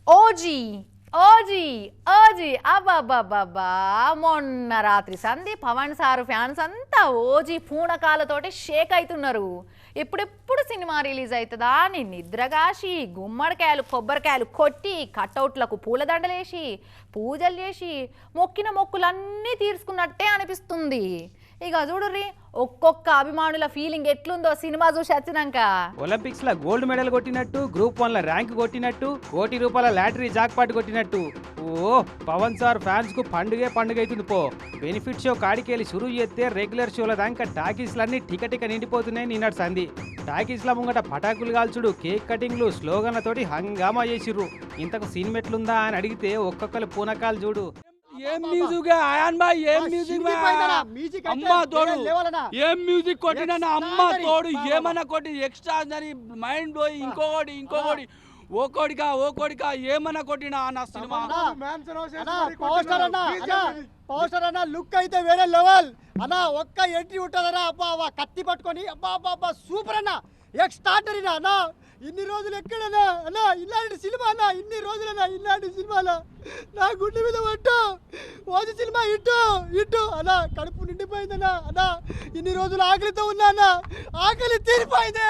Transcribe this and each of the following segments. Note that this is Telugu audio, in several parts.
ఓజీ ఓజీ ఓజీ అబ్బాబ్బాబ్బా మొన్న రాత్రి సంధి పవన్ సారు ఫ్యాన్స్ అంతా ఓజీ పూనకాలతోటి షేక్ అవుతున్నారు. ఎప్పుడెప్పుడు సినిమా రిలీజ్ అవుతుందా అని నిద్రగాసి గుమ్మడికాయలు కొబ్బరికాయలు కొట్టి కట్అవుట్లకు పూలదండలేసి పూజలు చేసి మొక్కిన మొక్కులన్నీ తీర్చుకున్నట్టే అనిపిస్తుంది. ఇక చూడుర్రి ఒక్కొక్క అభిమానుల ఫీలింగ్ ఎట్లుందో సినిమా చూసి వచ్చినాక. ఒలింపిక్స్ లో గోల్డ్ మెడల్ కొట్టినట్టు, గ్రూప్ 1 లో ర్యాంక్ కొట్టినట్టు, ₹1,00,00,000 లాటరీ జాక్పాట్ కొట్టినట్టు ఓ పవన్ సార్ ఫ్యాన్స్ కు పండుగే పండుగ అవుతుంది పో. బెనిఫిట్ షో కాడికెళ్ళి షురూ చేస్తే రెగ్యులర్ షోల దాకా టాకీస్లన్నీ టిక నిండిపోతున్నాయి. నిన్నటి సంధి టాకీస్ల ముంగట పటాకులు కాల్చుడు, కేక్ కటింగ్లు, స్లోగన్లతోటి హంగామా చేసిర్రు. ఇంతకు సీన్ మెట్లుందా అని అడిగితే ఒక్కొక్కరు పూనకాలు చూడు. ఏం మ్యూజిక్ ఆయాన్ బాయ్, ఏం మ్యూజిక్ అమ్మ తోడు, ఏం మ్యూజిక్ కొట్టినా అమ్మ తోడు, ఏమన్నా కొట్టి ఎక్స్ట్రా అని మైండ్ పోయి ఇంకొకటి ఓ కోడికా ఏమన్నా కొట్టినా నా సినిమా. పోస్టర్ అన్న లుక్ అయితే వేరే లెవెల్ అన్న. ఒక్క ఎంట్రీ ఉంటుందన్నా అబ్బా కత్తి పట్టుకొని అబ్బా సూపర్ అన్న, ఎక్స్ట్రాడనరీ అన్న. ఇన్ని రోజులు ఎక్కడన్నా అన్న ఇలాంటి సినిమా అన్న, ఇన్ని రోజులన్నా ఇలాంటి సినిమాలో నా గుండె మీద పట్టు. ఓజీ సినిమా ఇట్టు అన్న, కడుపు నిండిపోయిందన్నా అన్న. ఇన్ని రోజులు ఆకలితో ఉన్నా అన్న, ఆకలి తీరిపోయింది.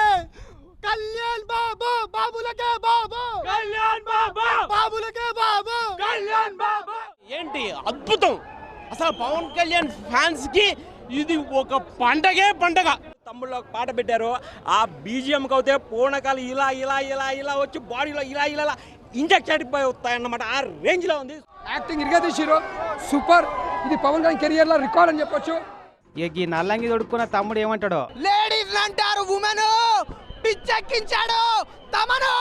కళ్యాణ్ బాబు బాబులకే బాబు, కళ్యాణ్ బాబు బాబులకే బాబు, కళ్యాణ్ బాబు. ఏంటి అద్భుతం అసలు పవన్ కళ్యాణ్ ఫ్యాన్స్ కి ఇది ఒక పండగ. తమ్ముళ్ళు ఒక పాట పెట్టారు, ఆ బీజిఎం కవుతే పూనకాలు ఇలా వచ్చి బాడీలో ఇలా ఇంజెక్ట్ అయిపోయి వస్తాయన్నమాట. ఆ రేంజ్ లో ఉంది యాక్టింగ్. ఇరిగా తీసిరు సూపర్. ఇది పవన్ కళ్యాణ్ కెరియర్ లో రికార్డ్ అని చెప్పొచ్చు. ఈ నల్లంగి దొడుక్కున్న తమ్ముడు ఏమంటాడో. లేడీస్ అంటారు ఉమెన్, పిచ్చెక్కించాడు తమను.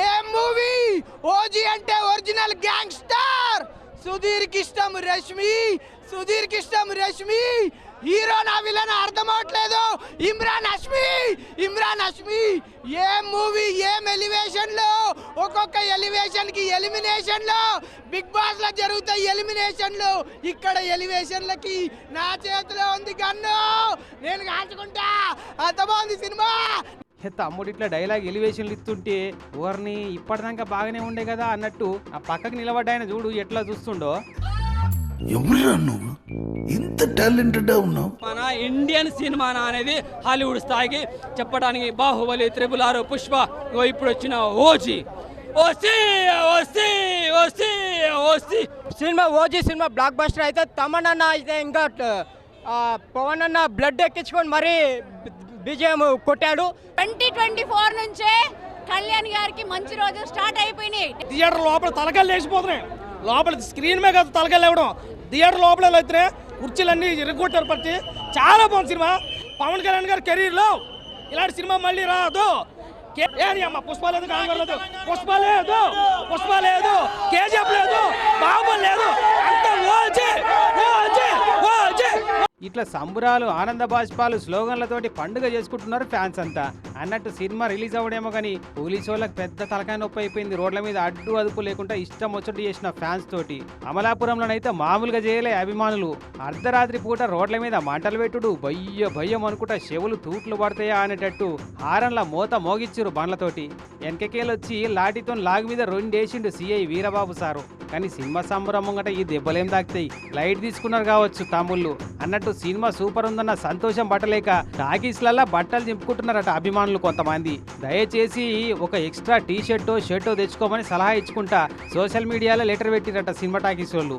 ఏ మూవీ ఓజీ అంటే ఒరిజినల్ గ్యాంగ్స్టర్. సుధీర్ కిష్టం రష్మి హీరో నా విలన్ అర్థం అవట్లేదు. ఇమ్రాన్ హష్మి ఏం మూవీ, ఏం ఎలివేషన్ లో. ఒక్కొక్క ఎలివేషన్ కి ఎలిమినేషన్ లో బిగ్ బాస్ లో జరుగుతాయి ఎలిమినేషన్లు. ఇక్కడ ఎలివేషన్లకి నా చేతిలో ఉంది గన్ను, నేను కాల్చుకుంటా. అంత బాగుంది సినిమా. తమ్ముడు ఇట్లా డైలాగ్ ఎలివేషన్లు ఇస్తుంటే ఓర్ని ఇప్పటిదాకా బాగానే ఉండే కదా అన్నట్టు ఆ పక్కకు నిలబడ్డాయన చూడు ఎట్లా చూస్తుండో. ఎవరురా నువ్వు ఇంత టాలెంటెడ్ ఉన్నావు? మన ఇండియన్ సినిమా అనేది హాలీవుడ్ స్థాయికి చెప్పడానికి బాహుబలి, RRR, పుష్ప, ఇప్పుడు వచ్చిన OG cinema. OG cinema block buster అయితే తమన్నా అయితే ఇంకా పవన్ అన్న బ్లడ్ ఎక్కించుకొని మరీ విజయం కొట్టాడు. 2024 నుంచే కళ్యాణ్ గారికి మంచి రోజు స్టార్ట్ అయిపోయినాయి. థియేటర్ లోపల తలకాయలు లేచిపోతున్నాయి. లోపల స్క్రీన్ మీద కదా తలకాయలు లేవడం, థియేటర్ లోపల అయితే కుర్చీలన్నీ ఇరగొట్టారు. పట్టి చాలా బాగుంది సినిమా. పవన్ కళ్యాణ్ గారి కెరీర్ లో ఇలాంటి సినిమా మళ్ళీ రాదు. పుష్ప లేదు, కేజీఎఫ్ లేదు, బాహుబలి లేదు, అంత ఇట్లా సంబురాలు, ఆనంద బాష్పాలు, స్లోగన్లతోటి పండుగ చేసుకుంటున్నారు ఫ్యాన్స్ అంతా. అన్నట్టు సినిమా రిలీజ్ అవ్వడేమో కానీ పోలీసు వాళ్ళకి పెద్ద తలకాయ నొప్పి అయిపోయింది. రోడ్ల మీద అడ్డు అదుపు లేకుండా ఇష్టం వచ్చి చేసిన ఫ్యాన్స్ తోటి. అమలాపురంలోనైతే మామూలుగా చేయలే అభిమానులు. అర్ధరాత్రి పూట రోడ్ల మీద మంటలు పెట్టుడు, భయ్యం అనుకుంటా చెవులు తూట్లు పడతాయా అనేటట్టు హారన్ల మోత మోగిచ్చిరు బండ్లతోటి. వెనకకేలొచ్చి లాఠీతో లాగు మీద 2 వేసిండు సిఐ వీరబాబు సారు. కానీ సినిమా సంబరం ముంగట ఈ దెబ్బలేం దాక్తాయి. లైట్ తీసుకున్నారు కావచ్చు తమ్ముళ్ళు. అన్నట్టు సినిమా సూపర్ ఉందన్న సంతోషం పట్టలేక టాకీస్లల్లా బట్టలు చింపుకుంటున్నారట అభిమానులు కొంతమంది. దయచేసి ఒక ఎక్స్ట్రా టీ షర్టో తెచ్చుకోమని సలహా ఇచ్చుకుంటా సోషల్ మీడియాలో లెటర్ పెట్టిరట సినిమా టాకీస్ వాళ్ళు.